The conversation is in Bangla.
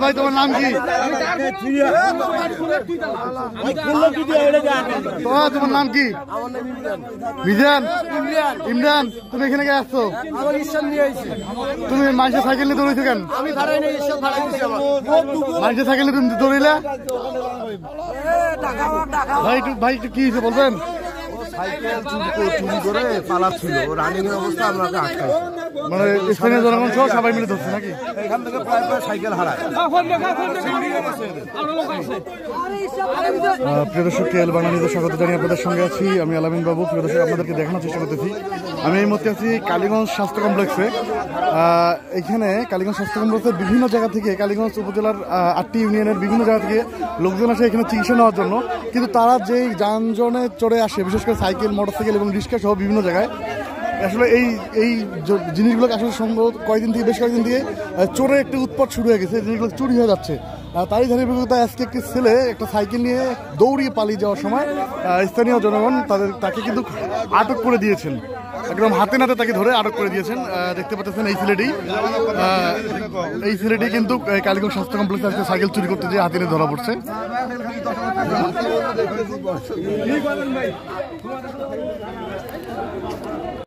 ভাই তোমার নাম কি? তোমার নাম কি? মিজান। ইমরান, তুমি এখানে কে আসছো? তুমি মানুষের সাইকেল নিয়ে দৌড়েছো কেন? মানুষের সাইকেল নিয়ে তুমি দৌড়িলা? ভাই একটু কি হয়েছে বলবেন? সাইকেল চুরি করে পালাচ্ছিল, রানিং এর অবস্থা আমাকে আটকাই, মানে স্থানীয় জনগণ সহ সবাই মিলে ধরছে নাকি? এখান থেকে প্রায় সাইকেল হারায়। প্রিয় দর্শক, কেএল বাংলা নিউজে স্বাগত জানিয়ে আপনাদের সঙ্গে আছি আমি আলামিন বাবু। প্রিয় দর্শক, আপনাদেরকে দেখানোর চেষ্টা করতেছি আমি এই মুহূর্তে আছি কালীগঞ্জ স্বাস্থ্য কমপ্লেক্সে। এখানে কালীগঞ্জ স্বাস্থ্য কমপ্লেক্সের বিভিন্ন জায়গা থেকে, কালীগঞ্জ উপজেলার 8টি ইউনিয়নের বিভিন্ন জায়গা থেকে লোকজন আসে এখানে চিকিৎসা নেওয়ার জন্য। কিন্তু তারা যেই যানজনে চড়ে আসে, বিশেষ করে সাইকেল, মোটরসাইকেল এবং রিক্সা সহ বিভিন্ন জায়গায়, আসলে এই জিনিসগুলো আসলে সম্ভবত বেশ কয়েকদিন থেকে চোরের একটি উৎপাত শুরু হয়ে গেছে। জিনিসগুলো চুরি হয়ে যাচ্ছে। তারই ধারাবাহিকতা আজকে একটি ছেলে একটা সাইকেল নিয়ে দৌড়িয়ে পালিয়ে যাওয়ার সময় স্থানীয় জনগণ তাকে কিন্তু আটক করে দিয়েছেন। একদম হাতে নাতে তাকে ধরে আটক করে দিয়েছেন। দেখতে পাচ্ছেন এই ছেলেটি কিন্তু কালীগঞ্জ স্বাস্থ্য কমপ্লেক্সে আজকে সাইকেল চুরি করতে যেয়ে হাতে নিয়ে ধরা পড়ছে।